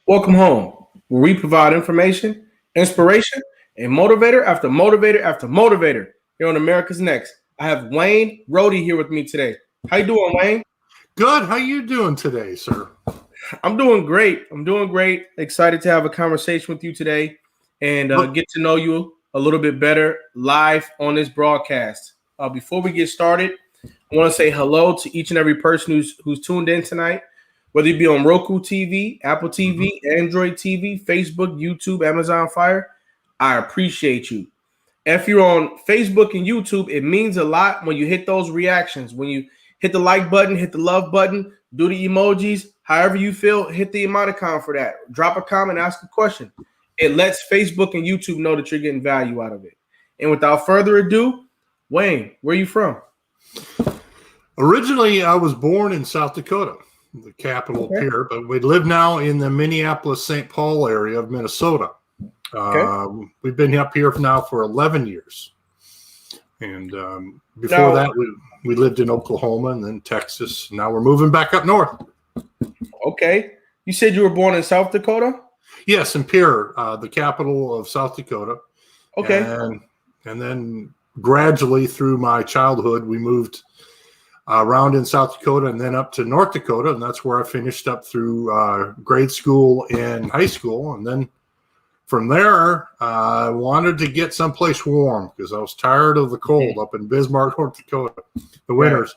Welcome home, where we provide information, inspiration, and motivator after motivator after motivator here on America's Next. I have Wayne Rohde here with me today. How you doing, Wayne? Good. How you doing today, sir? I'm doing great. Excited to have a conversation with you today and get to know you a little bit better live on this broadcast. Before we get started, I want to say hello to each and every person who's tuned in tonight. Whether you be on Roku TV, Apple TV, Android TV, Facebook, YouTube, Amazon Fire, I appreciate you. If you're on Facebook and YouTube, it means a lot when you hit those reactions. When you hit the like button, hit the love button, do the emojis, however you feel, hit the emoticon for that. Drop a comment, ask a question. It lets Facebook and YouTube know that you're getting value out of it. And without further ado, Wayne, where are you from? Originally, I was born in South Dakota, the capital here, but we live now in the Minneapolis-St. Paul area of Minnesota. We've been up here now for 11 years. And before that, we lived in Oklahoma and then Texas. Now we're moving back up north. Okay. You said you were born in South Dakota? Yes, in Pierre, the capital of South Dakota. Okay. And then gradually through my childhood, we moved around in South Dakota and then up to North Dakota. And that's where I finished up through grade school and high school. And then from there, I wanted to get someplace warm because I was tired of the cold up in Bismarck, North Dakota, the winters.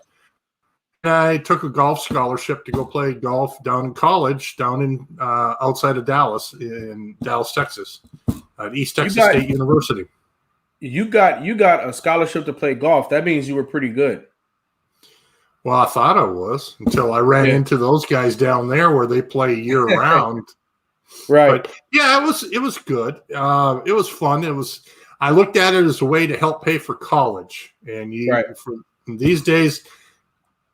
And I took a golf scholarship to go play golf down in college, down in outside of Dallas, in Dallas, Texas, at East Texas State University. You got a scholarship to play golf. That means you were pretty good. Well, I thought I was until I ran into those guys down there where they play year round. Right. But yeah, it was good. It was fun. I looked at it as a way to help pay for college. And for these days,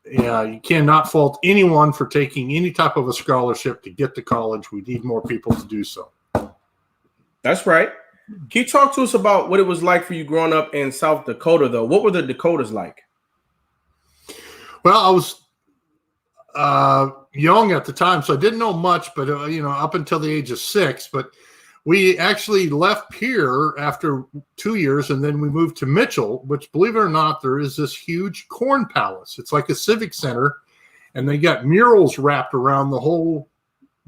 you cannot fault anyone for taking any type of a scholarship to get to college. We need more people to do so. That's right. Can you talk to us about what it was like for you growing up in South Dakota, though? What were the Dakotas like? Well, I was young at the time, so I didn't know much, but, up until the age of 6. But we actually left Pierre after 2 years, and then we moved to Mitchell, which, believe it or not, there is this huge corn palace. It's like a civic center, and they got murals wrapped around the whole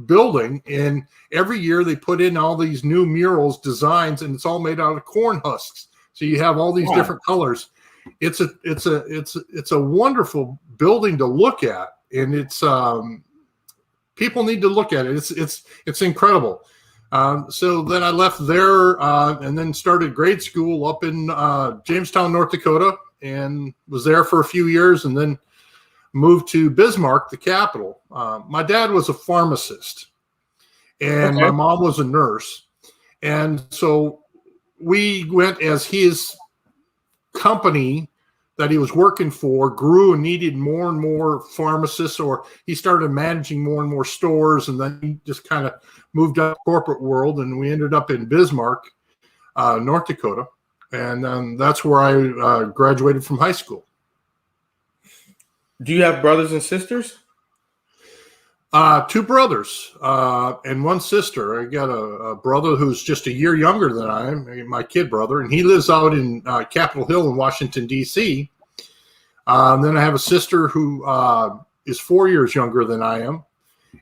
building. And every year they put in all these new murals, designs, and it's all made out of corn husks. So you have all these different colors. It's a wonderful building to look at, and it's people need to look at it. It's incredible. So then I left there and then started grade school up in Jamestown, North Dakota, and was there for a few years, and then moved to Bismarck, the capital. My dad was a pharmacist, and my mom was a nurse, and so we went as his company that he was working for grew and needed more and more pharmacists, or he started managing more and more stores, and then he just kind of moved up corporate world, and we ended up in Bismarck, North Dakota, and that's where I graduated from high school. Do you have brothers and sisters? 2 brothers and 1 sister. I got a brother who's just a year younger than I am, my kid brother, and he lives out in Capitol Hill in Washington, D.C. Then I have a sister who is 4 years younger than I am,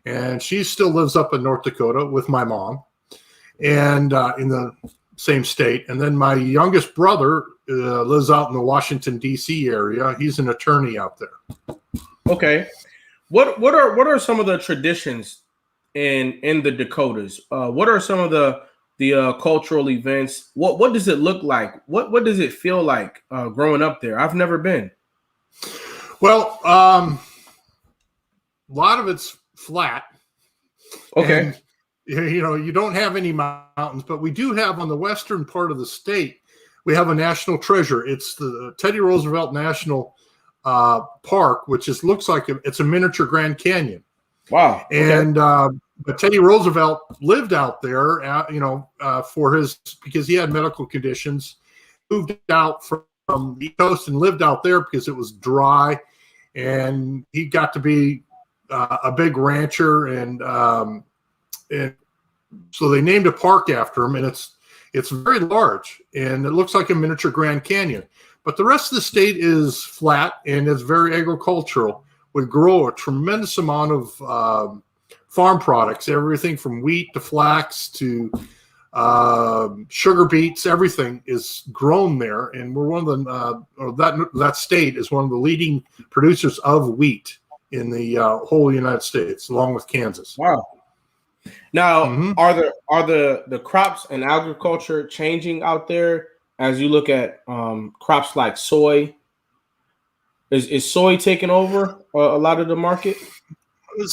and she still lives up in North Dakota with my mom, and in the same state. And then my youngest brother lives out in the Washington, D.C. area. He's an attorney out there. Okay. What are some of the traditions in the Dakotas? What are some of the cultural events? What does it look like? What does it feel like growing up there? I've never been. Well, a lot of it's flat. Okay. And, you don't have any mountains, but we do have on the western part of the state, we have a national treasure. It's the Teddy Roosevelt National Park, which looks like it's a miniature Grand Canyon. Wow. Okay. And but Teddy Roosevelt lived out there, because he had medical conditions, moved out from the coast and lived out there because it was dry, and he got to be a big rancher, and and so they named a park after him, and it's very large, and it looks like a miniature Grand Canyon. But the rest of the state is flat, and it's very agricultural. We grow a tremendous amount of farm products, everything from wheat to flax to sugar beets. Everything is grown there, and we're one of the that state is one of the leading producers of wheat in the whole United States, along with Kansas. Wow. Now, are the crops and agriculture changing out there as you look at crops like soy? Is soy taking over a lot of the market? To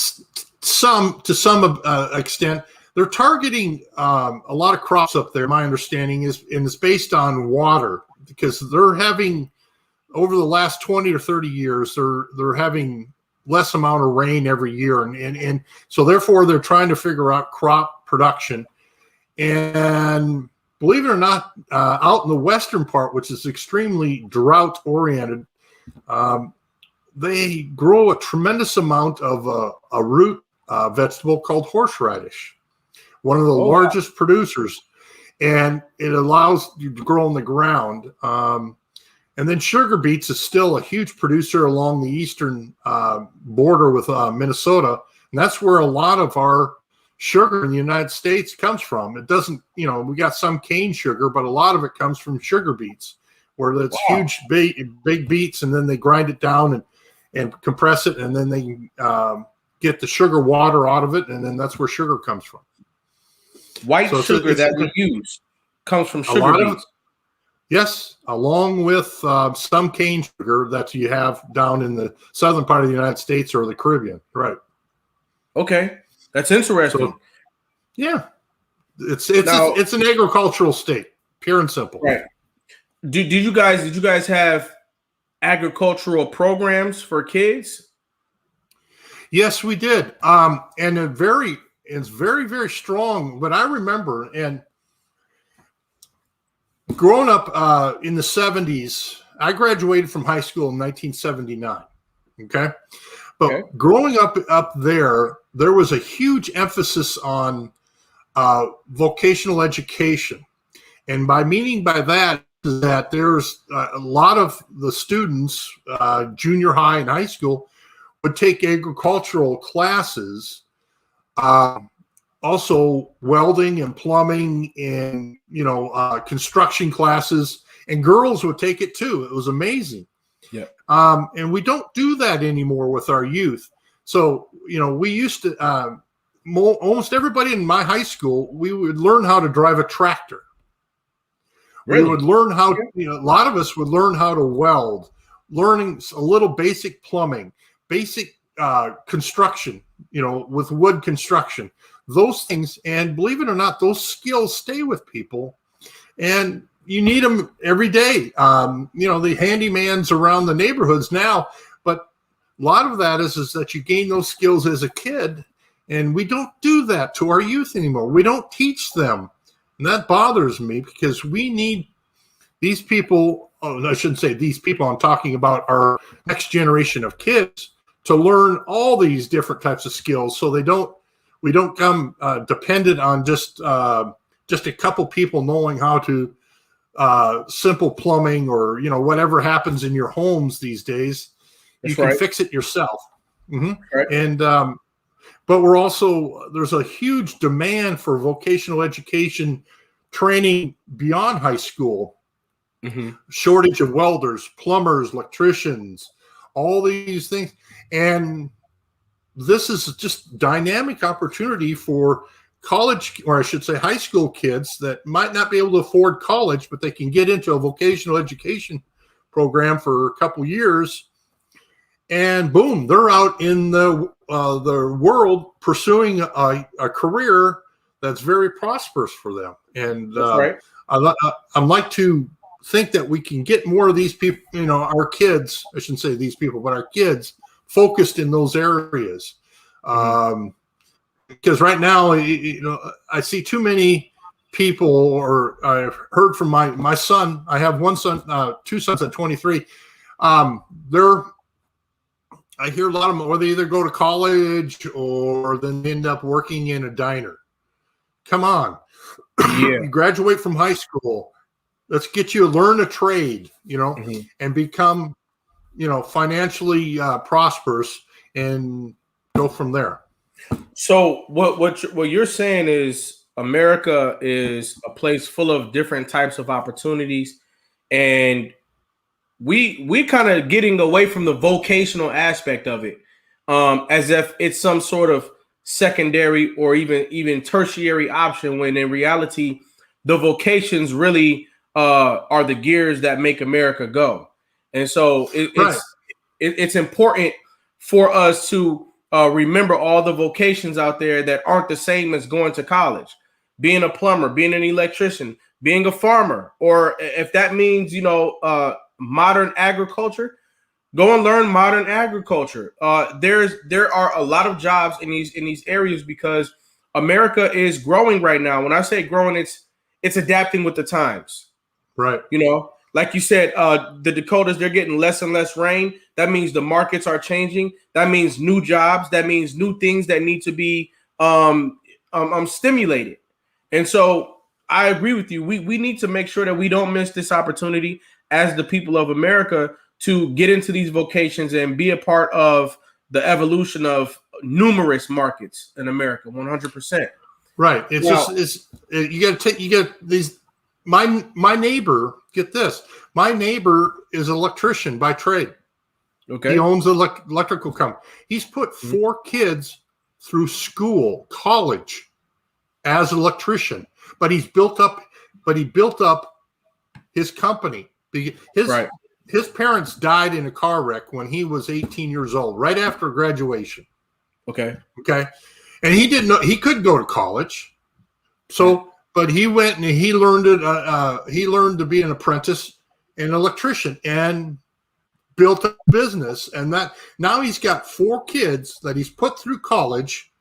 some extent. They're targeting a lot of crops up there. My understanding is, and it's based on water, because they're having, over the last 20 or 30 years, they're having less amount of rain every year, and so therefore they're trying to figure out crop production. And believe it or not, out in the western part, which is extremely drought oriented, they grow a tremendous amount of a root vegetable called horseradish, one of the largest producers, and it allows you to grow on the ground. And then sugar beets is still a huge producer along the eastern border with Minnesota. And that's where a lot of our sugar in the United States comes from. It doesn't, we got some cane sugar, but a lot of it comes from sugar beets, where it's huge, big beets, and then they grind it down and compress it, and then they get the sugar water out of it, and then that's where sugar comes from. White sugar that we use comes from sugar beets. Yes, along with some cane sugar that you have down in the southern part of the United States or the Caribbean. Right. Okay, that's interesting. So, yeah, it's an agricultural state, pure and simple. Right. Did you guys have agricultural programs for kids? Yes, we did. And it's very, very strong. But I remember, and growing up in the 70s, I graduated from high school in 1979. Okay. But growing up there was a huge emphasis on vocational education. And by that is that there's a lot of the students, junior high and high school, would take agricultural classes, also welding and plumbing and, construction classes, and girls would take it too. It was amazing. Yeah. And we don't do that anymore with our youth. So, we used to, almost everybody in my high school, we would learn how to drive a tractor. Really? We would learn how, a lot of us would learn how to weld, learning a little basic plumbing, basic construction, with wood construction, those things. And believe it or not, those skills stay with people, and you need them every day. The handymans around the neighborhoods now, but a lot of that is that you gain those skills as a kid, and we don't do that to our youth anymore. We don't teach them. And that bothers me, because we need these people, I shouldn't say these people, I'm talking about our next generation of kids, to learn all these different types of skills, so we don't come dependent on just a couple people knowing how to simple plumbing, or whatever happens in your homes these days. You can fix it yourself. Mm-hmm. Right. And but there's a huge demand for vocational education training beyond high school. Mm-hmm. Shortage of welders, plumbers, electricians, all these things. And this is just dynamic opportunity for college, or I should say high school kids that might not be able to afford college, but they can get into a vocational education program for a couple years, and boom, they're out in the world pursuing a career that's very prosperous for them. And I'd like to think that we can get more of these people, our kids, I shouldn't say these people, but our kids focused in those areas. Because right now, I see too many people, or I've heard from my son. I have one son, two sons at 23. I hear a lot of them, or they either go to college or then end up working in a diner. Come on. Yeah. You graduate from high school. Let's get you learn a trade, and become, financially prosperous and go from there. So what you're saying is America is a place full of different types of opportunities, and we kind of getting away from the vocational aspect of it, as if it's some sort of secondary or even tertiary option, when in reality the vocations really are the gears that make America go. And so it's important for us to remember all the vocations out there that aren't the same as going to college, being a plumber, being an electrician, being a farmer, or if that means modern agriculture, go and learn modern agriculture. There are a lot of jobs in these areas because America is growing right now. When I say growing, it's adapting with the times. Right. Like you said, the Dakotas, they're getting less and less rain. That means the markets are changing. That means new jobs. That means new things that need to be stimulated. And so I agree with you. We need to make sure that we don't miss this opportunity as the people of America to get into these vocations and be a part of the evolution of numerous markets in America. 100%. Right. You got these. My neighbor, get this. My neighbor is an electrician by trade. Okay. He owns an electrical company. He's put 4 kids through school, college, as an electrician. But he built up his company. His parents died in a car wreck when he was 18 years old, right after graduation. Okay. And he didn't know he could go to college. So, but he went and he learned it. He learned to be an apprentice, an electrician, and built a business. And now he's got 4 kids that he's put through college.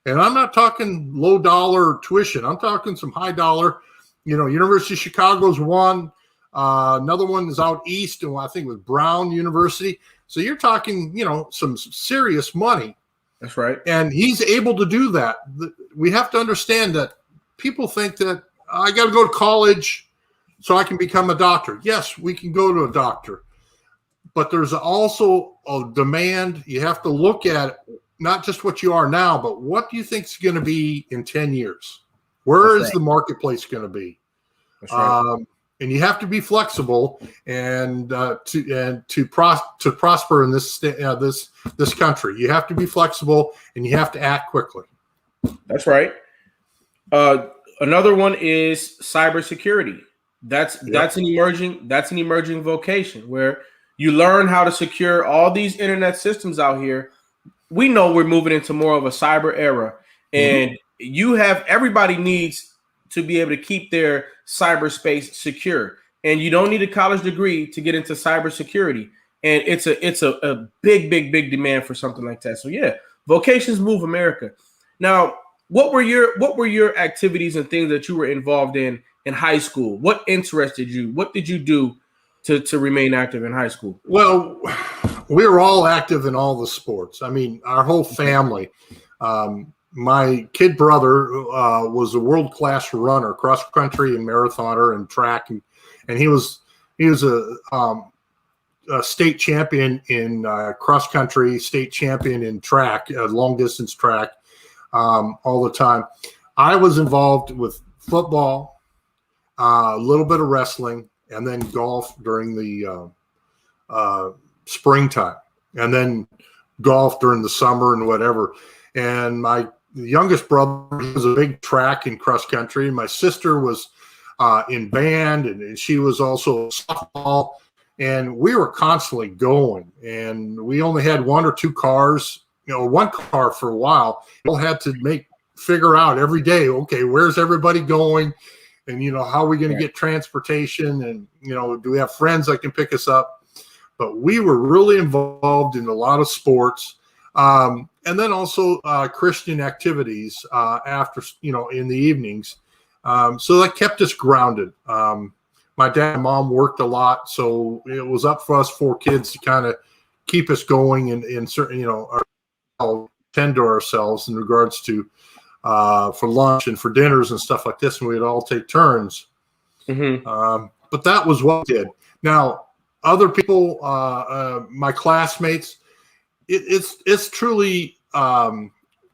And I'm not talking low dollar tuition. I'm talking some high dollar. University of Chicago's one. Another one is out east, and I think it was Brown University. So you're talking, some serious money. That's right. And he's able to do that. We have to understand that people think that I got to go to college so I can become a doctor. Yes, we can go to a doctor. But there's also a demand. You have to look at not just what you are now, but what do you think is going to be in 10 years? Where is the marketplace going to be? That's right. And you have to be flexible and to prosper in this country. You have to be flexible and you have to act quickly. That's right. Another one is cybersecurity. That's an emerging vocation where you learn how to secure all these internet systems out here. We know we're moving into more of a cyber era, and everybody needs to be able to keep their cyberspace secure. And you don't need a college degree to get into cybersecurity. And it's a big demand for something like that. So yeah, vocations move America. Now, what were your activities and things that you were involved in high school? What interested you? What did you do to remain active in high school? Well, we were all active in all the sports. I mean, our whole family. My kid brother was a world-class runner, cross-country and marathoner and track, and he was a state champion in cross-country, state champion in track, long-distance track, all the time. I was involved with football, a little bit of wrestling, and then golf during the springtime, and then golf during the summer and whatever. And my youngest brother was a big track and cross country. My sister was in band, and she was also softball. And we were constantly going. And we only had 1 or 2 cars, one car for a while. We all had to figure out every day, okay, where's everybody going? And, how are we going to get transportation? And, do we have friends that can pick us up? But we were really involved in a lot of sports. And then also Christian activities after, in the evenings. So that kept us grounded. My dad and mom worked a lot, so it was up for us 4 kids to kind of keep us going and certain, tend to ourselves in regards to for lunch and for dinners and stuff like this, and we'd all take turns. But that was what we did. Now, other people, my classmates, it's truly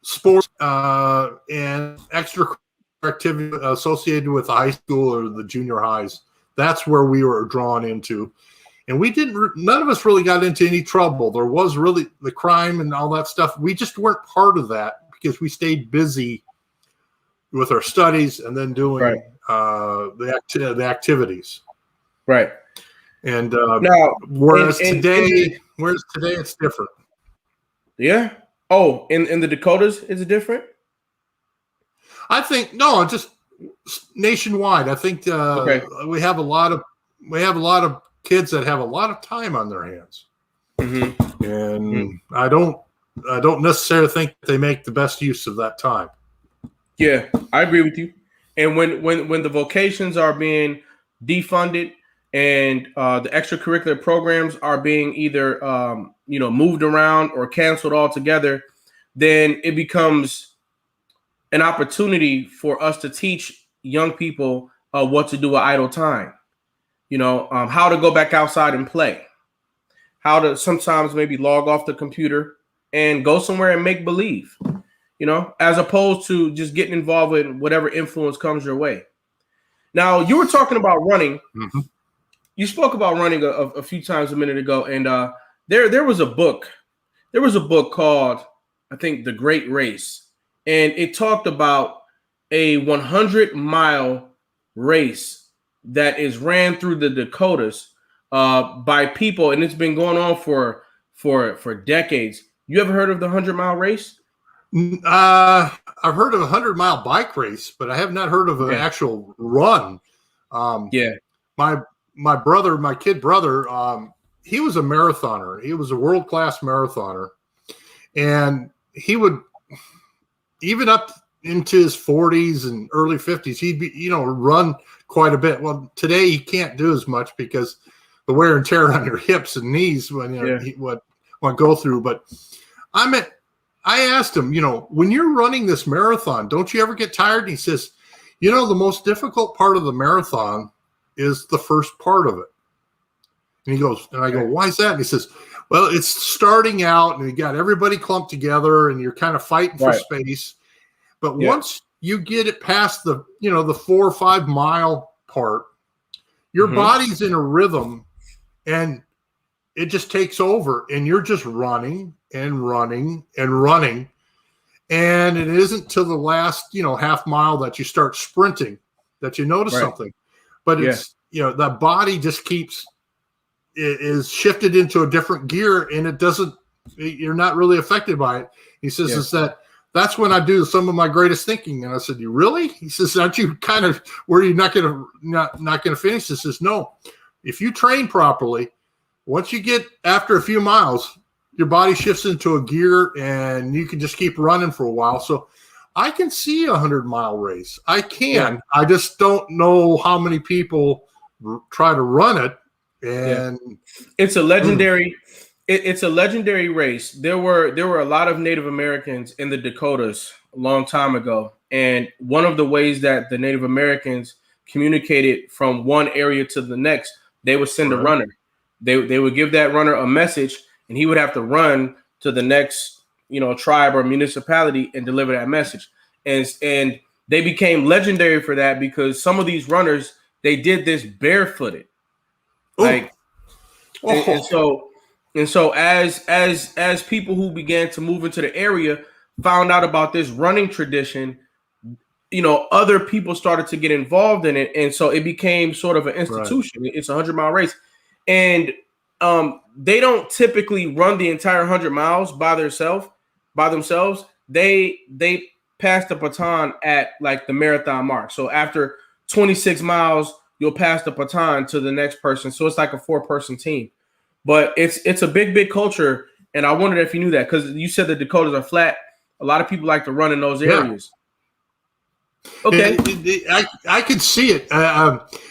sports and extra activity associated with the high school or the junior highs. That's where we were drawn into. And none of us really got into any trouble. There was really the crime and all that stuff. We just weren't part of that because we stayed busy with our studies and then doing the activities. Right. And now, whereas today it's different. Yeah. Oh, in the Dakotas, is it different? I think no, just nationwide. I think we have a lot of kids that have a lot of time on their hands, and I don't necessarily think they make the best use of that time. Yeah, I agree with you. And when the vocations are being defunded and the extracurricular programs are being either moved around or canceled altogether, then it becomes an opportunity for us to teach young people what to do with idle time. How to go back outside and play, how to sometimes maybe log off the computer and go somewhere and make believe, as opposed to just getting involved with whatever influence comes your way. Now, you were talking about running. You spoke about running a few times a minute ago, and there was a book. There was a book called, I think, The Great Race, and it talked about a 100-mile race that is ran through the Dakotas by people, and it's been going on for decades. You ever heard of the 100-mile race? I've heard of a 100-mile bike race, but I have not heard of an actual run. My brother, my kid brother, he was a marathoner. He was a world-class marathoner, and he would, even up into his 40s and early 50s, he'd be, run quite a bit. Well, today he can't do as much because the wear and tear on your hips and knees when what go through. But I asked him, when you're running this marathon, don't you ever get tired? And he says, the most difficult part of the marathon is the first part of it. And he goes, and I go, why is that? And he says, well, it's starting out and you got everybody clumped together and you're kind of fighting for space. But once you get it past the 4 or 5 mile part, your body's in a rhythm and it just takes over and you're just running and running and running. And it isn't till the last, half mile that you start sprinting that you notice something. But it's, the body just is shifted into a different gear and you're not really affected by it. He says, that's when I do some of my greatest thinking. And I said, you really? He says, aren't you kind of where you're not going to finish? He says, no, if you train properly, once you get after a few miles, your body shifts into a gear and you can just keep running for a while. So I can see a 100-mile race. I can. I just don't know how many people try to run it. And it's a legendary. It's a legendary race. There were a lot of Native Americans in the Dakotas a long time ago, and one of the ways that the Native Americans communicated from one area to the next, they would send a runner. They would give that runner a message, and he would have to run to the next tribe or municipality and deliver that message. And they became legendary for that because some of these runners, they did this barefooted. And so as people who began to move into the area found out about this running tradition, other people started to get involved in it. And so it became sort of an institution. It's a 100-mile race. And they don't typically run the entire 100 miles by themselves. They pass the baton at like the marathon mark. So after 26 miles, you'll pass the baton to the next person. So it's like a 4-person team. But it's a big culture, and I wondered if you knew that because you said the Dakotas are flat. A lot of people like to run in those areas. Okay, I could see it.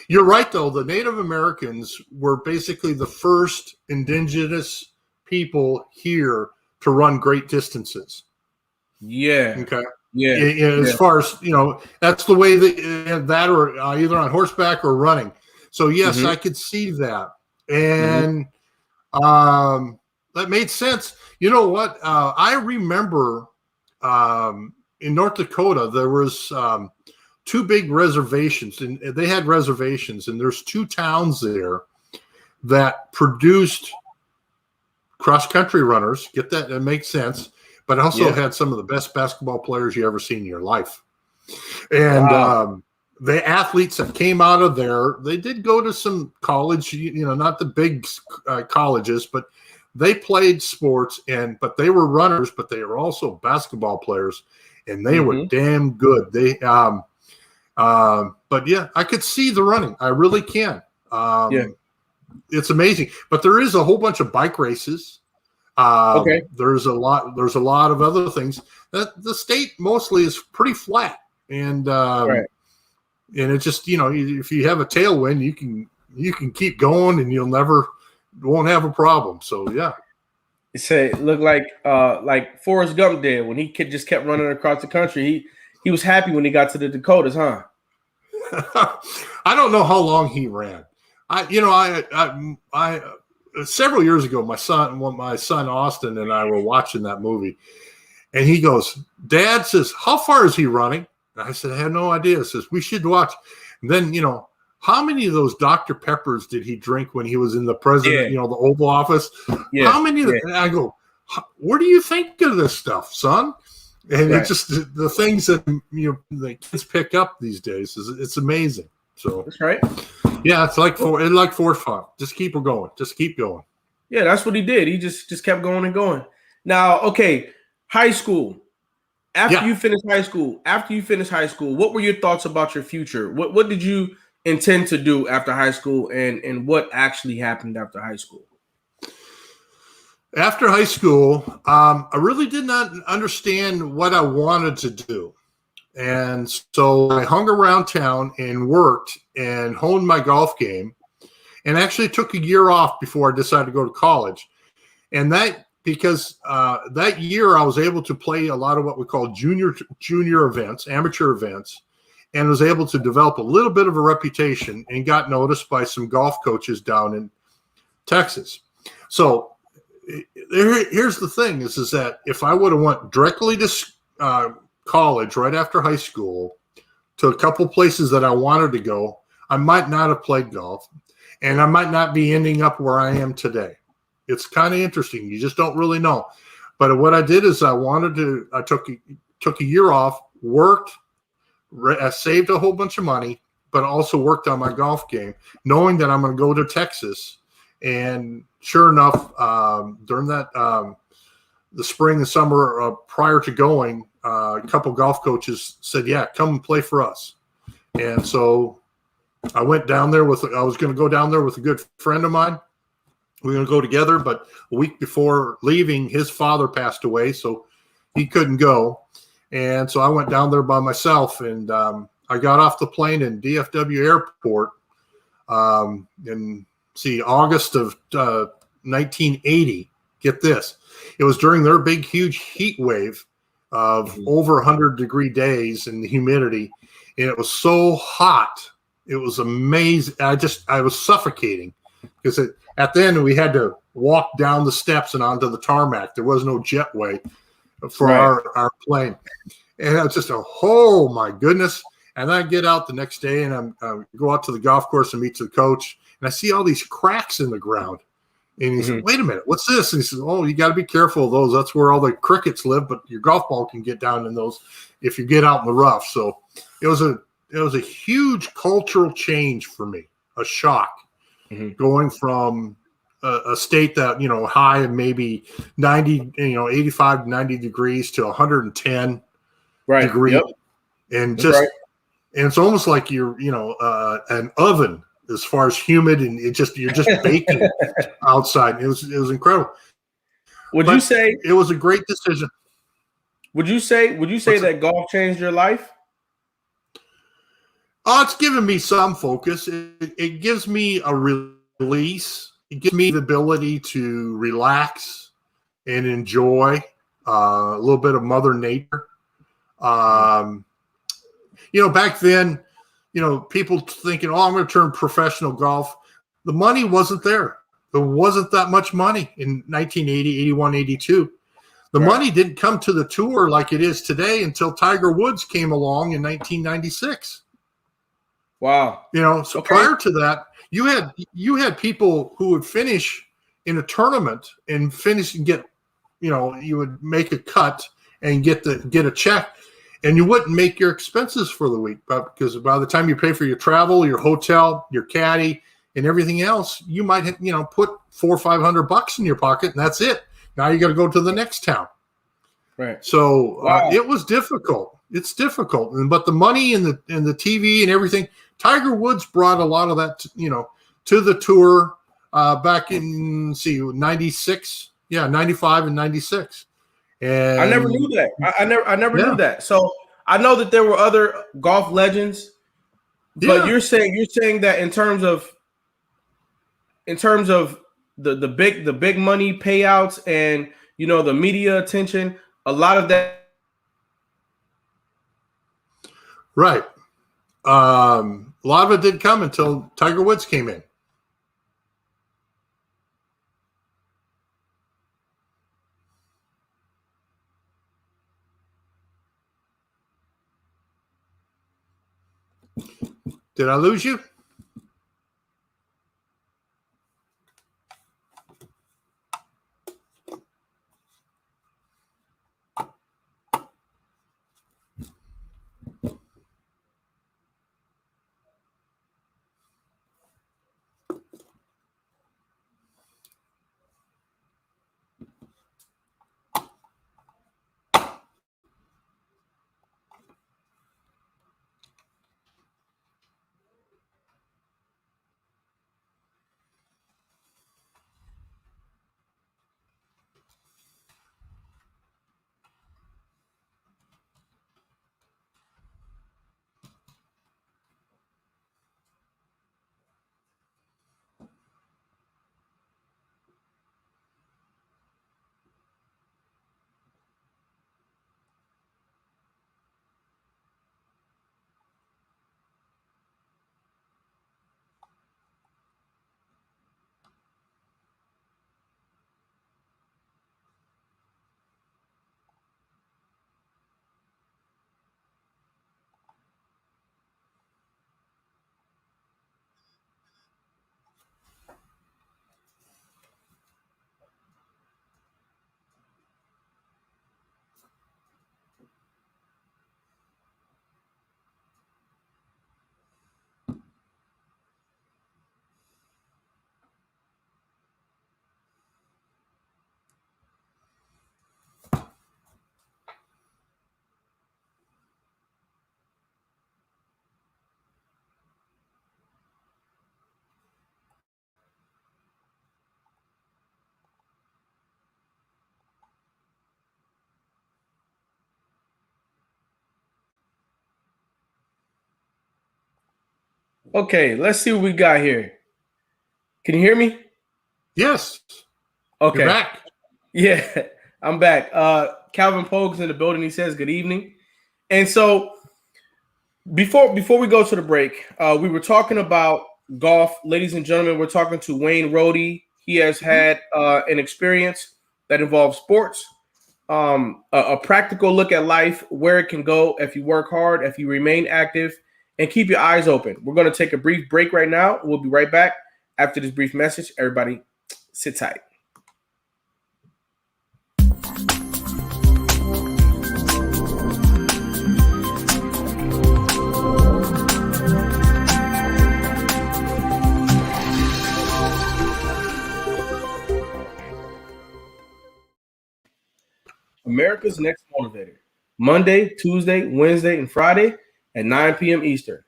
You're right, though. The Native Americans were basically the first indigenous people here to run great distances. Yeah. Okay. Yeah. As far as, that's the way that or either on horseback or running. So yes, I could see that. And that made sense. You know what? I remember in North Dakota, there was two big reservations, and they had reservations, and there's two towns there that produced cross-country runners. Get that? It makes sense. But also had some of the best basketball players you ever seen in your life. And the athletes that came out of there, they did go to some college, not the big colleges, but they played sports, but they were runners, but they were also basketball players, and they were damn good. They, but yeah, I could see the running. I really can. It's amazing. But there is a whole bunch of bike races. There's a lot of other things. The state mostly is pretty flat, and and it just, if you have a tailwind, you can keep going, and won't have a problem. So yeah. You say it looked like Forrest Gump did when he just kept running across the country. He was happy when he got to the Dakotas, huh? I don't know how long he ran. I several years ago, my son Austin and I were watching that movie, and he goes, "Dad," says, "how far is he running?" And I said, "I have no idea." He says, "We should watch." And then, how many of those Dr. Peppers did he drink when he was in the president, the Oval Office? Yeah. How many of them? And I go, "Where do you think of this stuff, son?" And it's just the things that the kids pick up these days. It's amazing. So that's right. Yeah, it's like Forrest Gump. Just keep going. Just keep going. Yeah, that's what he did. He just kept going and going. Now, okay, high school. After you finished high school, what were your thoughts about your future? What did you intend to do after high school, and what actually happened after high school? After high school, I really did not understand what I wanted to do. And so I hung around town and worked and honed my golf game, and actually took a year off before I decided to go to college. And because that year I was able to play a lot of what we call junior events, amateur events, and was able to develop a little bit of a reputation and got noticed by some golf coaches down in Texas. So here's the thing is that if I would have went directly to college right after high school to a couple places that I wanted to go, I might not have played golf, and I might not be ending up where I am today. It's kind of interesting. You just don't really know. But what I did is I took a year off, worked, I saved a whole bunch of money, but also worked on my golf game, knowing that I'm going to go to Texas. And sure enough, during that the spring and summer prior to going, a couple golf coaches said, "Yeah, come and play for us." And so I went down there I was going to go down there with a good friend of mine. We were going to go together, but a week before leaving, his father passed away, so he couldn't go. And so I went down there by myself, and I got off the plane in DFW Airport in August of 1980. Get this. It was during their big, huge heat wave of over 100-degree days and the humidity. And it was so hot. It was amazing. I was suffocating because at the end we had to walk down the steps and onto the tarmac. There was no jetway for our plane. And I was just oh my goodness. And I get out the next day and I go out to the golf course and meet the coach. And I see all these cracks in the ground. And he said, "Wait a minute, what's this?" And he says, "Oh, you got to be careful of those. That's where all the crickets live, but your golf ball can get down in those if you get out in the rough." So it was a huge cultural change for me, a shock, going from a state that, high of maybe 90, 85 to 90 degrees to 110 degrees. Yep. And and it's almost like you're, an oven as far as humid, and you're just baking outside. It was incredible. Would you say it was a great decision? Would you say that golf changed your life? It's given me some focus. It gives me a release. It gives me the ability to relax and enjoy a little bit of Mother Nature. Back then, people thinking, oh, I'm going to turn professional golf. The money wasn't there. There wasn't that much money in 1980, 81, 82. The money didn't come to the tour like it is today until Tiger Woods came along in 1996. Wow. So prior to that, you had people who would finish in a tournament and finish and get, you would make a cut and get a check, and you wouldn't make your expenses for the week, because by the time you pay for your travel, your hotel, your caddy, and everything else, you might have, put $400 or $500 in your pocket, and that's it. Now you got to go to the next town. Right. So it was difficult. It's difficult, but the money and the TV and everything. Tiger Woods brought a lot of that, to the tour back in 96, 95 and 96. And I never knew that. I never knew that. So I know that there were other golf legends, but you're saying that in terms of the big money payouts and the media attention, a lot of that. Right. A lot of it didn't come until Tiger Woods came in. Did I lose you? Okay, let's see what we got here. Can you hear me? Yes. Okay. You're back. Yeah, I'm back. Calvin Pogue's in the building. He says good evening. And so before we go to the break, we were talking about golf. Ladies and gentlemen, we're talking to Wayne Rohde. He has had an experience that involves sports, a practical look at life, where it can go if you work hard, if you remain active, and keep your eyes open. We're going to take a brief break right now. We'll be right back after this brief message. Everybody, sit tight. America's Next Motivator. Monday, Tuesday, Wednesday, and Friday at 9 p.m. Eastern.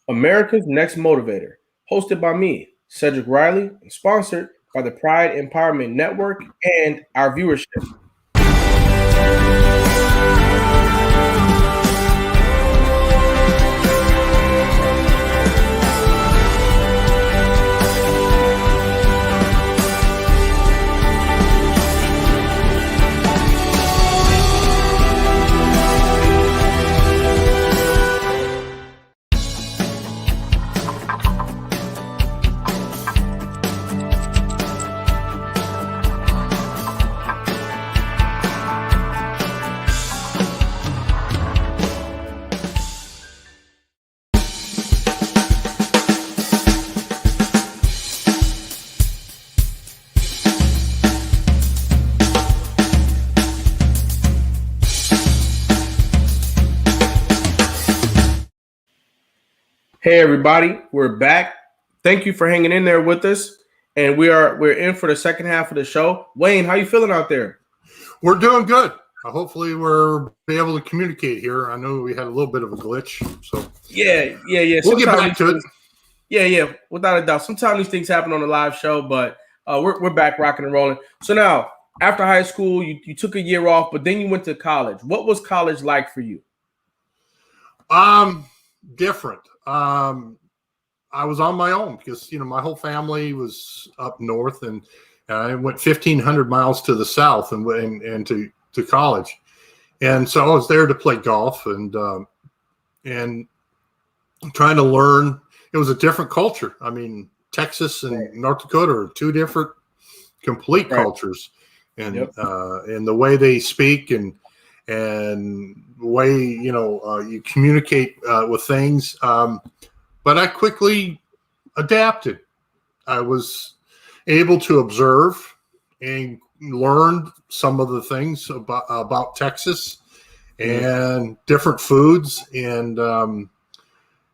America's Next Motivator. Hosted by me, Cedric Riley, and sponsored by the Pride Empowerment Network and our viewership. Hey everybody, we're back. Thank you for hanging in there with us. And we're in for the second half of the show. Wayne, how you feeling out there? We're doing good. Hopefully we'll be able to communicate here. I know we had a little bit of a glitch. So Yeah. We'll get back to it. Yeah, without a doubt. Sometimes these things happen on the live show, but we're back rocking and rolling. So now, after high school, you took a year off, but then you went to college. What was college like for you? Different. I was on my own because, my whole family was up north, and I went 1,500 miles to the south and to college. And so I was there to play golf and trying to learn. It was a different culture. I mean, Texas and North Dakota are two different complete cultures, and the way they speak and the way, you communicate with things. But I quickly adapted. I was able to observe and learned some of the things about Texas and different foods, and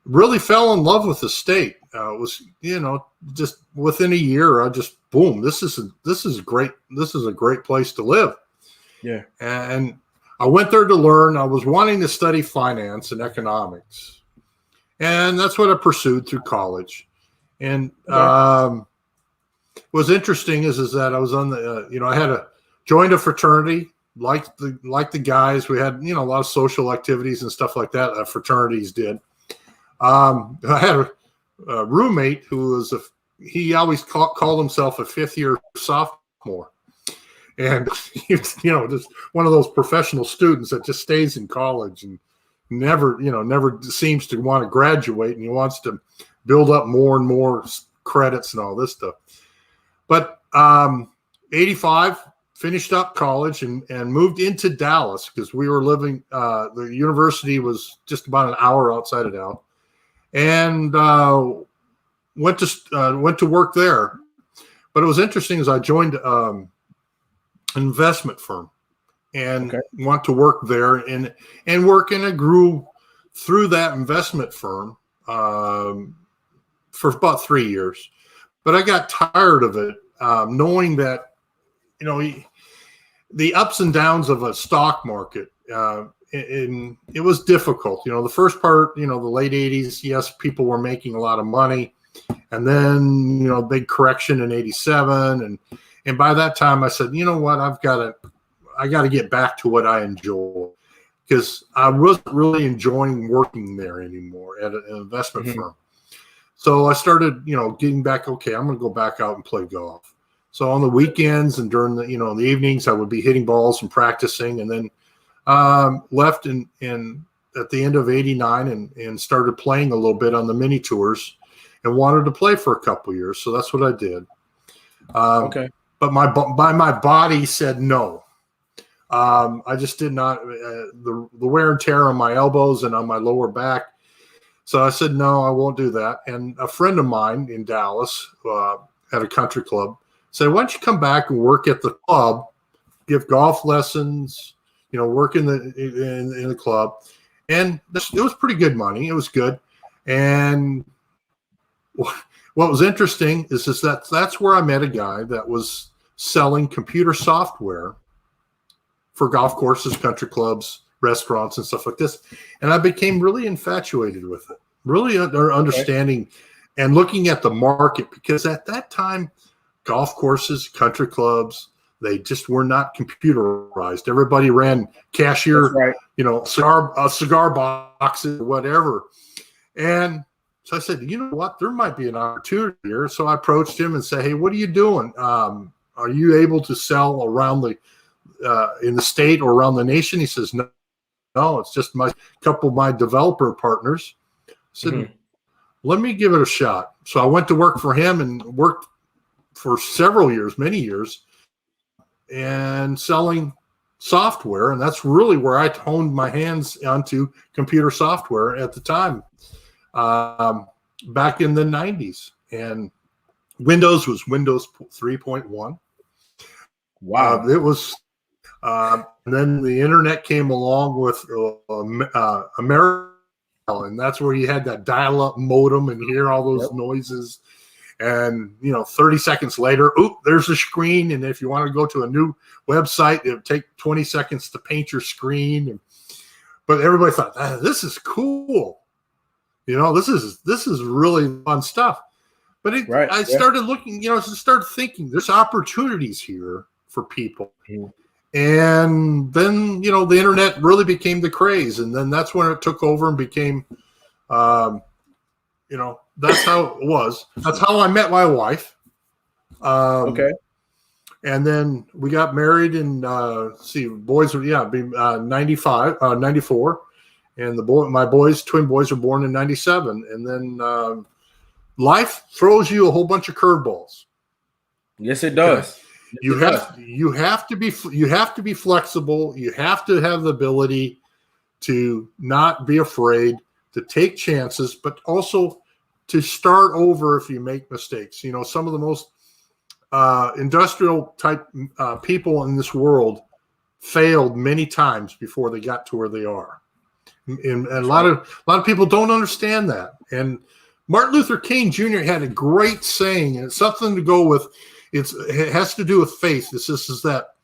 really fell in love with the state. It was, just within a year, I just boom. This is a great place to live. Yeah, and I went there to learn. I was wanting to study finance and economics, and that's what I pursued through college. And what was interesting is that I was on the, I had joined a fraternity, like the guys. We had, a lot of social activities and stuff like that fraternities did. I had a roommate who was he always called himself a fifth-year sophomore. And, just one of those professional students that just stays in college and never seems to want to graduate, and he wants to build up more and more credits and all this stuff. But 85, finished up college and moved into Dallas because we were living, the university was just about an hour outside of Dallas, and went to work there. But it was interesting as I joined an investment firm and want to work there and work, and I grew through that investment firm for about 3 years. But I got tired of it, knowing that, the ups and downs of a stock market, and it was difficult. The first part, the late 80s, yes, people were making a lot of money. And then, big correction in 87. And by that time I said, you know what, I got to get back to what I enjoy, because I wasn't really enjoying working there anymore at an investment firm. So I started, getting back. Okay, I'm going to go back out and play golf. So on the weekends and during the, in the evenings, I would be hitting balls and practicing, and then left in at the end of 89 and started playing a little bit on the mini tours, and wanted to play for a couple years. So that's what I did. But my body said no. I just did not, the wear and tear on my elbows and on my lower back. So I said, no, I won't do that. And a friend of mine in Dallas at a country club said, why don't you come back and work at the club, give golf lessons, work in the club. And it was pretty good money. It was good. And what was interesting is that's where I met a guy that was selling computer software for golf courses, country clubs, restaurants, and stuff like this. And I became really infatuated with it, really understanding and looking at the market, because at that time, golf courses, country clubs, they just were not computerized. Everybody ran cashier, cigar boxes or whatever. And so I said, you know what, there might be an opportunity here. So I approached him and said, hey, what are you doing? Are you able to sell around in the state or around the nation? He says, no, it's just a couple of my developer partners. I said, let me give it a shot. So I went to work for him and worked for several years, many years, and selling software. And that's really where I honed my hands onto computer software at the time, back in the 90s. And Windows was Windows 3.1. Wow. It was, and then the internet came along with America and that's where you had that dial-up modem and hear all those noises. And 30 seconds later, there's a screen, and if you want to go to a new website, it would take 20 seconds to paint your screen. But everybody thought, this is cool. This is really fun stuff. But I started looking, started thinking there's opportunities here for people. Mm. And then, the internet really became the craze. And then that's when it took over and became, that's how it was. That's how I met my wife. Okay. And then we got married and boys were 94. And my twin boys were born in 97. And then life throws you a whole bunch of curveballs. Yes, it does. Okay? You have to be flexible. You have to have the ability to not be afraid to take chances, but also to start over if you make mistakes. Some of the most industrial type people in this world failed many times before they got to where they are, and a lot of people don't understand that. And Martin Luther King Jr. had a great saying, and it's something to go with. It has to do with faith. This is that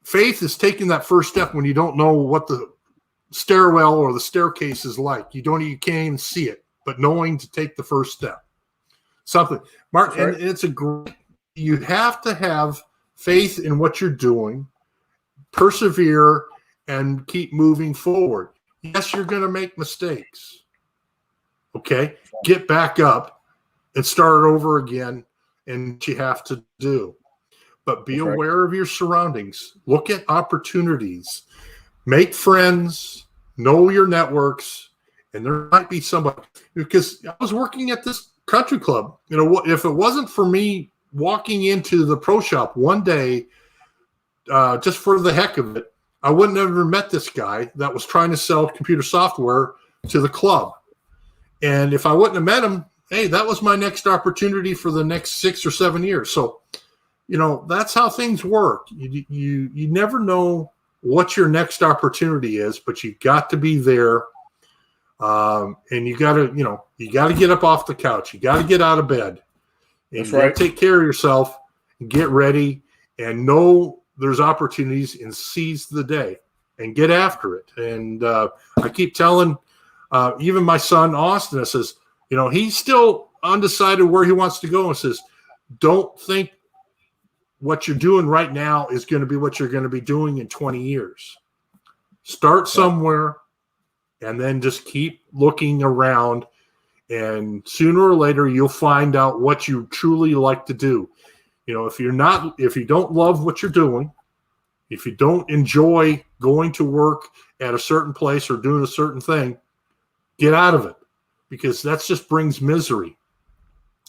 faith is taking that first step when you don't know what the stairwell or the staircase is like. You can't even see it, but knowing to take the first step. Something, Martin, and it's you have to have faith in what you're doing, persevere, and keep moving forward. Yes, you're going to make mistakes. Okay, get back up and start over again. And what you have to do, but be aware of your surroundings. Look at opportunities, make friends, know your networks, and there might be somebody. Because I was working at this country club. If it wasn't for me walking into the pro shop one day, just for the heck of it, I wouldn't have ever met this guy that was trying to sell computer software to the club. And if I wouldn't have met him, hey, that was my next opportunity for the next 6 or 7 years. So, that's how things work. You never know what your next opportunity is, but you got to be there. And you got to get up off the couch. You got to get out of bed. And you got to take care of yourself and get ready and know there's opportunities and seize the day and get after it. And I keep telling even my son, Austin, I says, he's still undecided where he wants to go, and says, don't think what you're doing right now is going to be what you're going to be doing in 20 years. Start somewhere and then just keep looking around, and sooner or later you'll find out what you truly like to do. If you don't love what you're doing, if you don't enjoy going to work at a certain place or doing a certain thing, get out of it. Because that just brings misery,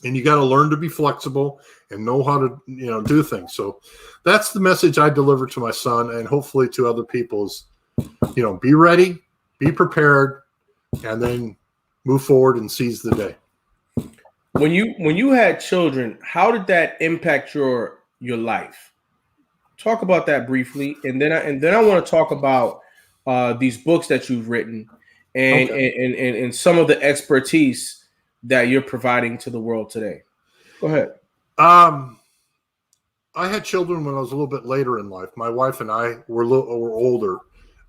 and you got to learn to be flexible and know how to, do things. So that's the message I deliver to my son, and hopefully to other people is, be ready, be prepared, and then move forward and seize the day. When you had children, how did that impact your life? Talk about that briefly, and then I want to talk about these books that you've written. And some of the expertise that you're providing to the world today. Go ahead. I had children when I was a little bit later in life. My wife and I were older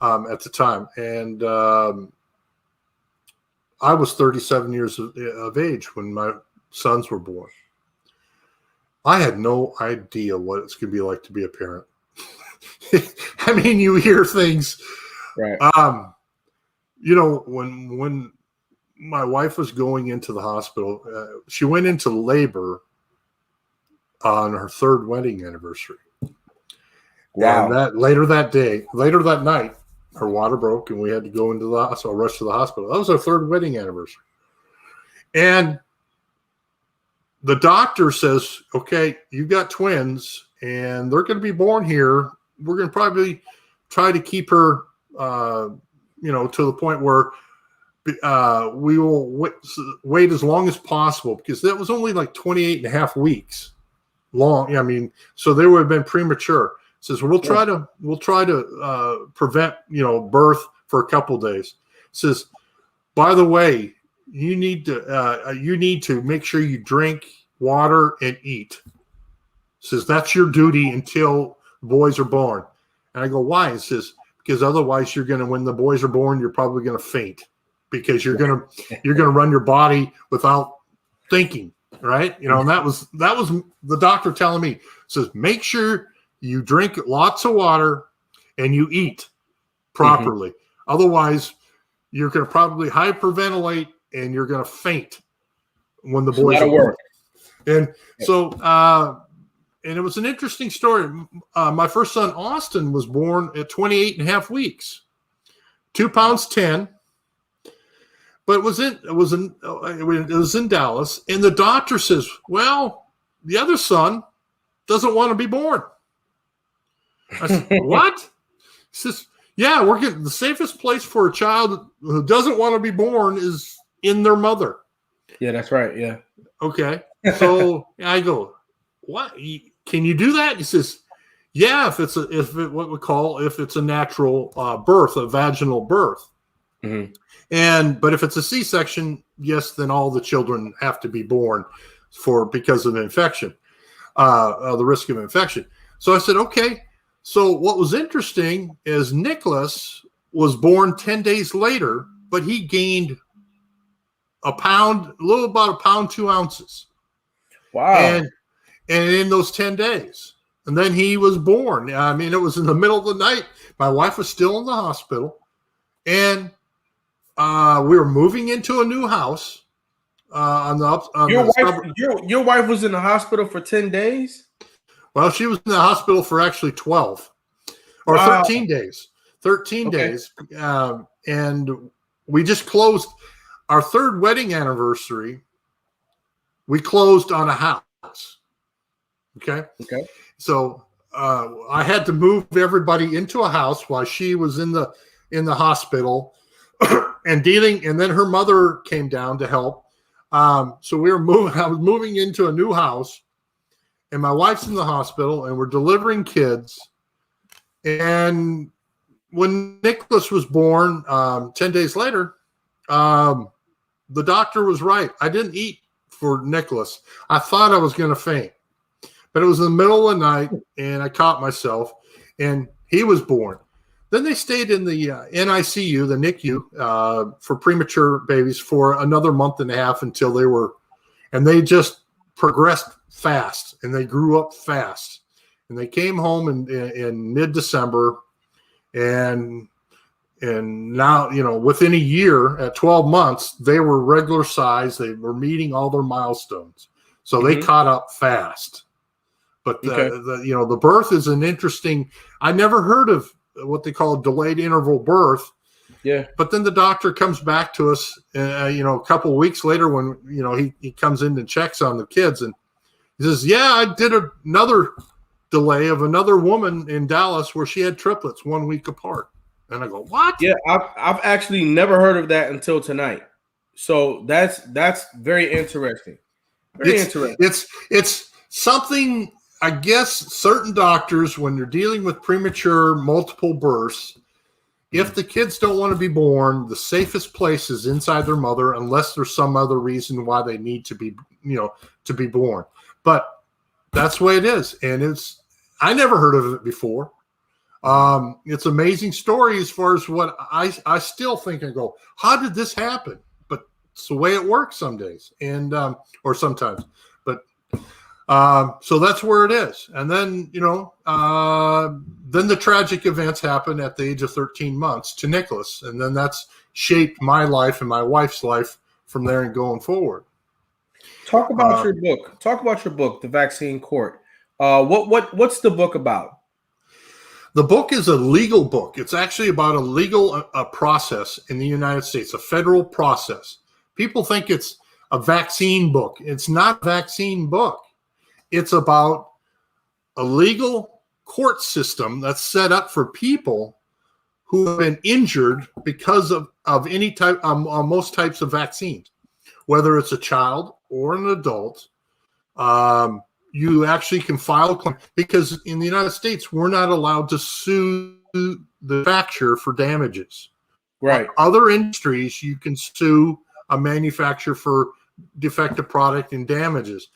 at the time, and I was 37 years of age when my sons were born. I had no idea what it's going to be like to be a parent. I mean, you hear things. Right. When my wife was going into the hospital, she went into labor on her third wedding anniversary. Wow. And that later that night, her water broke and we had to go into the hospital, rush to the hospital. That was our third wedding anniversary. And the doctor says, okay, you've got twins and they're going to be born here. We're going to probably try to keep her, to the point where we will wait as long as possible, because that was only like 28 and a half weeks long. I mean, so they would have been premature. Says we'll try to prevent birth for a couple of days. Says by the way, you need to make sure you drink water and eat. Says that's your duty until the boys are born. And I go, why? It says, because otherwise when the boys are born, you're probably going to faint because you're going to run your body without thinking, right? And that was the doctor telling me. It says, make sure you drink lots of water and you eat properly. Otherwise, you're going to probably hyperventilate and you're going to faint when the boys are born. And so, and it was an interesting story. My first son, Austin, was born at 28 and a half weeks, 2 pounds 10. But it was in Dallas, and the doctor says, "Well, the other son doesn't want to be born." I said, "What?" He says, "Yeah, we're getting the safest place for a child who doesn't want to be born is in their mother." Yeah, that's right. Yeah. Okay. So I go, "What? Can you do that?" He says, "Yeah, if it's a natural birth, a vaginal birth." Mm-hmm. But if it's a C-section, yes, then all the children have to be born because of infection, the risk of infection. So I said, okay. So what was interesting is Nicholas was born 10 days later, but he gained about a pound, 2 ounces. Wow. And in those 10 days. And then he was born. I mean, it was in the middle of the night. My wife was still in the hospital. And we were moving into a new house. Your wife was in the hospital for 10 days? Well, she was in the hospital for actually 12 or 13 days. 13 days. And we just closed our third wedding anniversary. We closed on a house. Okay. So I had to move everybody into a house while she was in the hospital. And then her mother came down to help. So I was moving into a new house, and my wife's in the hospital, and we're delivering kids. And when Nicholas was born, 10 days later, the doctor was right. I didn't eat for Nicholas. I thought I was going to faint, but it was in the middle of the night, and I caught myself, and he was born. Then they stayed in the NICU, the NICU, for premature babies for another month and a half until they just progressed fast and they grew up fast. And they came home in mid-December, and now, within a year, at 12 months, they were regular size. They were meeting all their milestones. So they caught up fast. But the birth is an interesting, I never heard of what they call delayed interval birth. Yeah. But then the doctor comes back to us, a couple of weeks later when, he comes in and checks on the kids, and he says, yeah, I did another delay of another woman in Dallas where she had triplets 1 week apart. And I go, what? Yeah. I've actually never heard of that until tonight. So that's very interesting. Interesting. It's something, I guess certain doctors, when they're dealing with premature multiple births, if the kids don't want to be born, the safest place is inside their mother, unless there's some other reason why they need to be, to be born. But that's the way it is. And I never heard of it before. It's an amazing story as far as what I still think and go, how did this happen? But it's the way it works some days or sometimes. So that's where it is. And then, then the tragic events happen at the age of 13 months to Nicholas. And then that's shaped my life and my wife's life from there and going forward. Talk about your book. Talk about your book, The Vaccine Court. What's the book about? The book is a legal book. It's actually about a legal process in the United States, a federal process. People think it's a vaccine book. It's not a vaccine book. It's about a legal court system that's set up for people who have been injured because of any type, most types of vaccines, whether it's a child or an adult. You actually can file a claim, because in the United States, we're not allowed to sue the manufacturer for damages. Right. Other industries, you can sue a manufacturer for defective product and damages.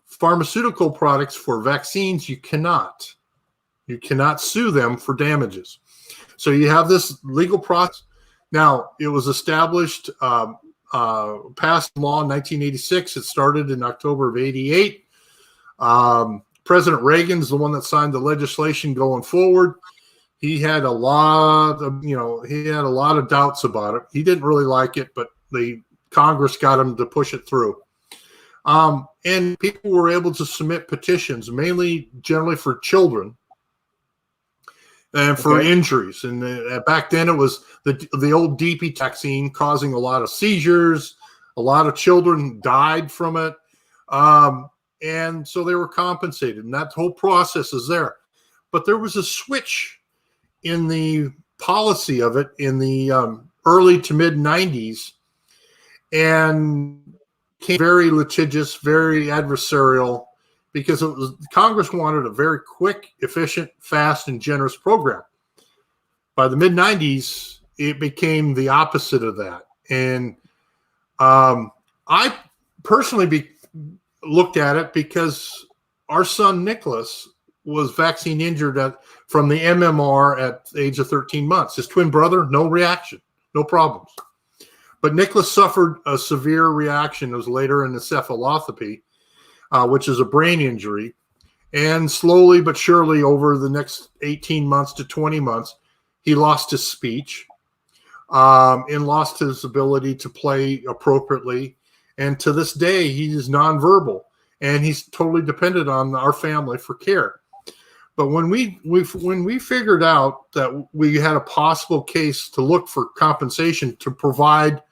Pharmaceutical products for vaccines, you cannot. You cannot sue them for damages. So you have this legal process. Now, it was established, passed law in 1986. It started in October of 88. President Reagan's the one that signed the legislation going forward. He had a lot of doubts about it. He didn't really like it, but the Congress got him to push it through. And people were able to submit petitions, generally for children and for injuries. And back then it was the old DP vaccine causing a lot of seizures. A lot of children died from it. And so they were compensated, and that whole process is there. But there was a switch in the policy of it in the early to mid 90s, and became very litigious, very adversarial, because Congress wanted a very quick, efficient, fast, and generous program. By the mid 90s, it became the opposite of that. And I personally looked at it because our son Nicholas was vaccine injured from the MMR at the age of 13 months. His twin brother, no reaction, no problems. But Nicholas suffered a severe reaction. It was later an encephalopathy, which is a brain injury. And slowly but surely over the next 18 months to 20 months, he lost his speech and lost his ability to play appropriately. And to this day, he is nonverbal, and he's totally dependent on our family for care. But when we figured out that we had a possible case to look for compensation to provide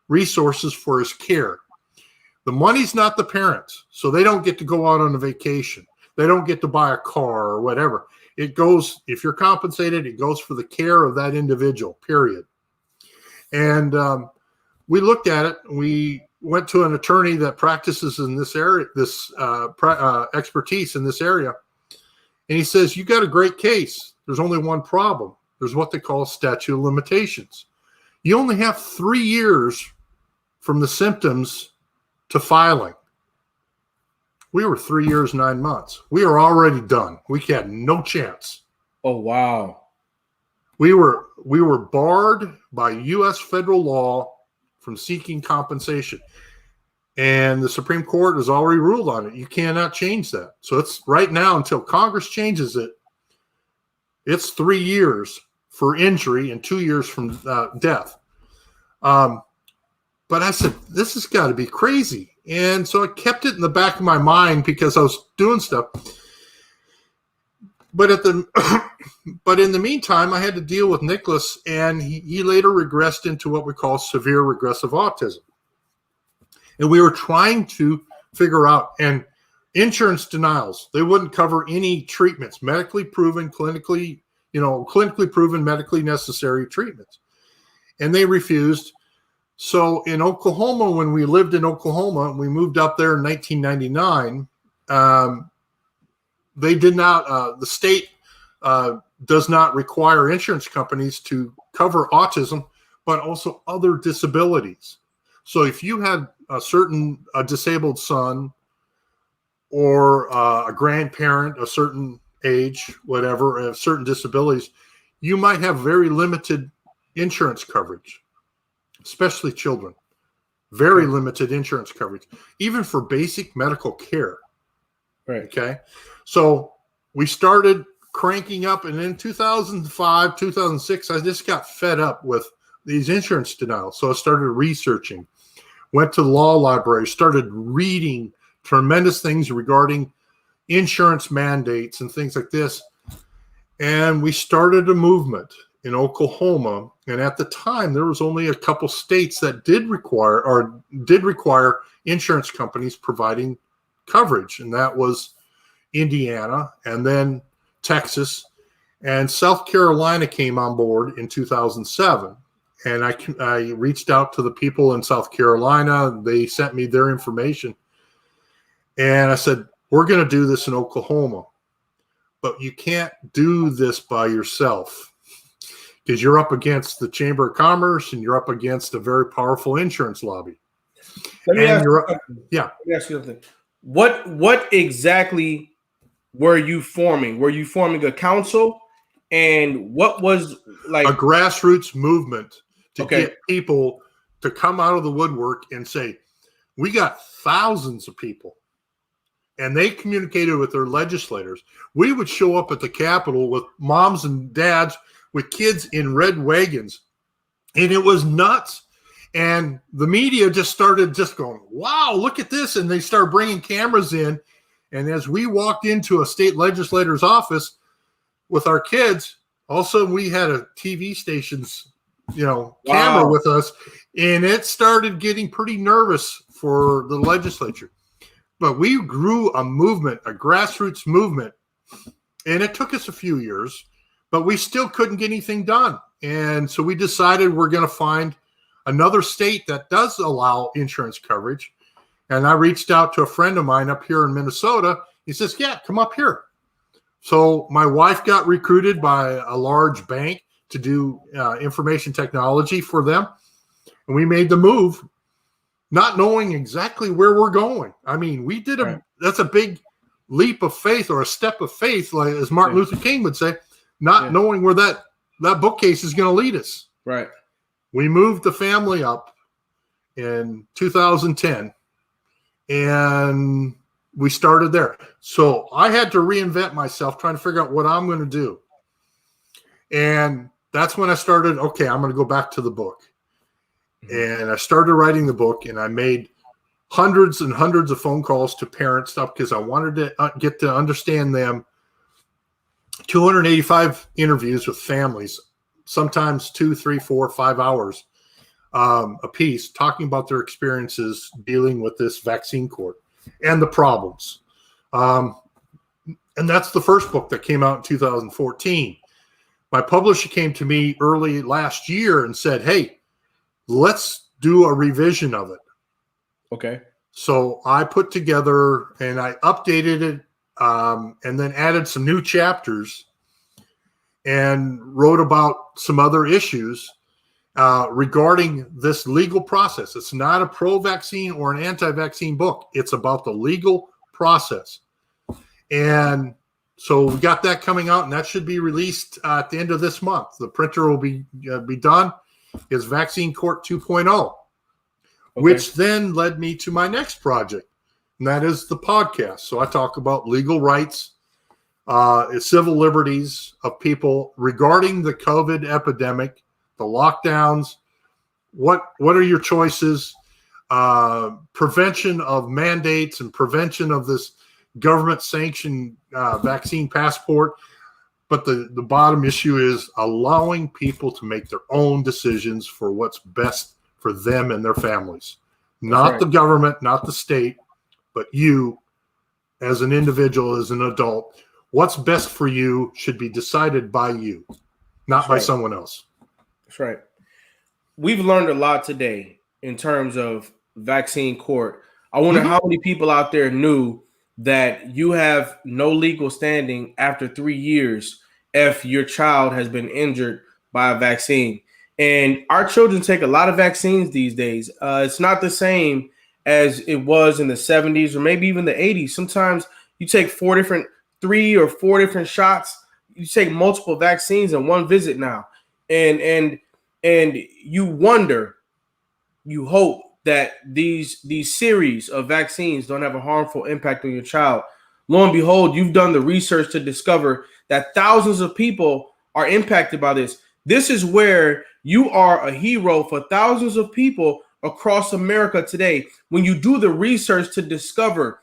resources for his care, the money's not the parents, so they don't get to go out on a vacation. They don't get to buy a car or whatever. It goes, if you're compensated, it goes for the care of that individual, period. And we looked at it. We went to an attorney that practices in this area, expertise in this area. And he says, you got a great case. There's only one problem. There's what they call statute of limitations. You only have 3 years from the symptoms to filing. We were 3 years, 9 months. We were already done. We had no chance. Oh, wow. We were barred by U.S. federal law from seeking compensation. And the Supreme Court has already ruled on it. You cannot change that. So it's right now, until Congress changes it, it's 3 years for injury and 2 years from death. But I said, this has got to be crazy. And so I kept it in the back of my mind because I was doing stuff. But in the meantime, I had to deal with Nicholas, and he later regressed into what we call severe regressive autism. And we were trying to figure out, and insurance denials, they wouldn't cover any treatments, medically proven, clinically proven, medically necessary treatments. And they refused. So in Oklahoma, when we lived in Oklahoma, we moved up there in 1999, they did not, the state does not require insurance companies to cover autism, but also other disabilities. So if you had a disabled son or a grandparent, a certain age, whatever, certain disabilities, you might have very limited insurance coverage, especially children. Very limited insurance coverage, even for basic medical care. Right. Okay. So we started cranking up, and in 2005, 2006, I just got fed up with these insurance denials. So I started researching, went to the law library, started reading tremendous things regarding insurance mandates and things like this. And we started a movement in Oklahoma. And at the time, there was only a couple states that did require insurance companies providing coverage. And that was Indiana, and then Texas, and South Carolina came on board in 2007. And I reached out to the people in South Carolina. They sent me their information. And I said, we're going to do this in Oklahoma, but you can't do this by yourself. because you're up against the Chamber of Commerce and you're up against a very powerful insurance lobby. Let me ask you something. What exactly were you forming? Were you forming a council? And what was like a grassroots movement to get people to come out of the woodwork and say, we got thousands of people. And they communicated with their legislators. We would show up at the Capitol with moms and dads with kids in red wagons. And it was nuts. And the media just started going, wow, look at this. And they started bringing cameras in. And as we walked into a state legislator's office with our kids, all of a sudden we had a TV station's, camera with us. And it started getting pretty nervous for the legislature. But we grew a movement, a grassroots movement. And it took us a few years, but we still couldn't get anything done. And so we decided we're going to find another state that does allow insurance coverage. And I reached out to a friend of mine up here in Minnesota. He says, yeah, come up here. So my wife got recruited by a large bank to do information technology for them. And we made the move, not knowing exactly where we're going. I mean, we did that's a big leap of faith or a step of faith, like as Martin Luther King would say, not knowing where that bookcase is going to lead us. Right. We moved the family up in 2010 and we started there. So I had to reinvent myself, trying to figure out what I'm going to do. And that's when I started, okay, I'm going to go back to the book. And I started writing the book, and I made hundreds and hundreds of phone calls to parents stuff because I wanted to get to understand them. 285 interviews with families, sometimes 2, 3, 4, 5 hours a piece, talking about their experiences dealing with this vaccine court and the problems. And that's the first book that came out in 2014. My publisher came to me early last year and said, hey, let's do a revision of it. Okay. So I put together and I updated it and then added some new chapters and wrote about some other issues regarding this legal process. It's not a pro-vaccine or an anti-vaccine book. It's about the legal process. And so we got that coming out, and that should be released at the end of this month. The printer will be done. Is Vaccine Court 2.0, which then led me to my next project, and that is the podcast. So I talk about legal rights, civil liberties of people regarding the COVID epidemic, the lockdowns, what are your choices, prevention of mandates and prevention of this government-sanctioned vaccine passport. But the bottom issue is allowing people to make their own decisions for what's best for them and their families. Not the government, not the state, but you as an individual, as an adult. What's best for you should be decided by you, not by someone else. That's right. We've learned a lot today in terms of vaccine court. I wonder how many people out there knew that you have no legal standing after 3 years if your child has been injured by a vaccine. And our children take a lot of vaccines these days. It's not the same as it was in the 70s or maybe even the 80s. Sometimes you take 3 or 4 different shots. You take multiple vaccines in one visit now. And you wonder, you hope that these series of vaccines don't have a harmful impact on your child. Lo and behold, you've done the research to discover that thousands of people are impacted by this. This is where you are a hero for thousands of people across America today. When you do the research to discover,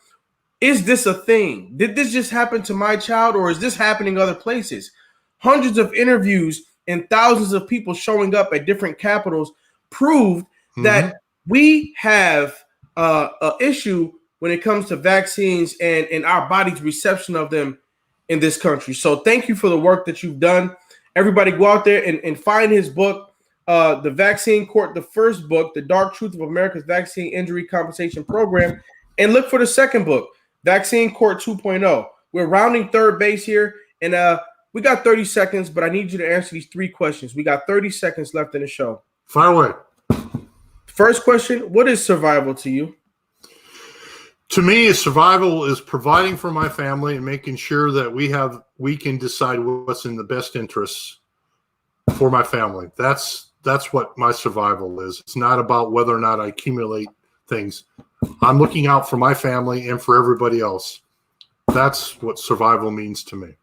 is this a thing? Did this just happen to my child, or is this happening other places? Hundreds of interviews and thousands of people showing up at different capitals proved that we have an issue when it comes to vaccines and our body's reception of them in this country. So thank you for the work that you've done. Everybody go out there and find his book, The Vaccine Court, the first book, The Dark Truth of America's Vaccine Injury Compensation Program, and look for the second book, Vaccine Court 2.0. We're rounding third base here, and We got 30 seconds, but I need you to answer these 3 questions. We got 30 seconds left in the show. Fire away. First question, what is survival to you? To me, survival is providing for my family and making sure that we can decide what's in the best interests for my family. That's what my survival is. It's not about whether or not I accumulate things. I'm looking out for my family and for everybody else. That's what survival means to me.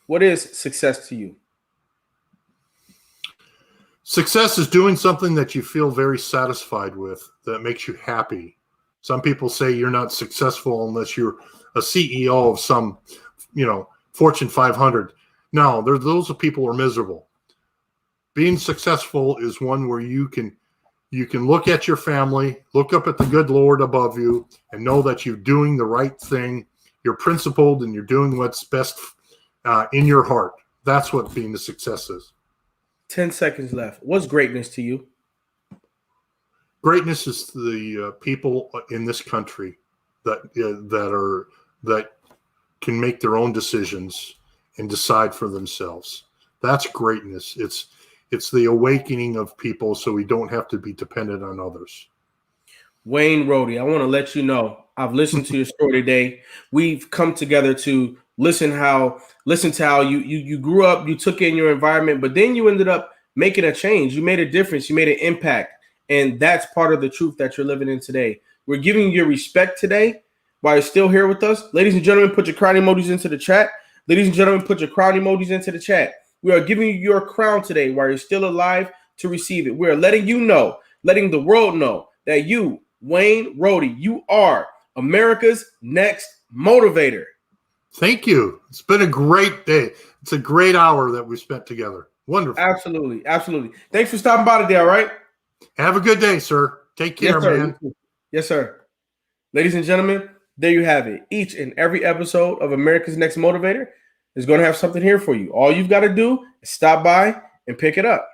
What is success to you? Success is doing something that you feel very satisfied with, that makes you happy. Some people say you're not successful unless you're a CEO of some, Fortune 500. No, those are people who are miserable. Being successful is one where you can look at your family, look up at the good Lord above you, and know that you're doing the right thing. You're principled and you're doing what's best in your heart. That's what being a success is. 10 seconds left. What's greatness to you? Greatness is the people in this country that can make their own decisions and decide for themselves. That's greatness. It's the awakening of people so we don't have to be dependent on others. Wayne Rohde, I want to let you know, I've listened to your story today. We've come together to listen to how you grew up, you took in your environment, but then you ended up making a change. You made a difference. You made an impact. And that's part of the truth that you're living in today. We're giving you your respect today while you're still here with us. Ladies and gentlemen, put your crown emojis into the chat. Ladies and gentlemen, put your crown emojis into the chat. We are giving you your crown today while you're still alive to receive it. We are letting you know, letting the world know that you, Wayne Rohde, you are America's next motivator. Thank you. It's been a great day. It's a great hour that we spent together. Wonderful. Absolutely. Absolutely. Thanks for stopping by today, all right? Have a good day, sir. Take care, yes, sir. man. Yes, sir. Ladies and gentlemen, there you have it. Each and every episode of America's Next Motivator is going to have something here for you. All you've got to do is stop by and pick it up.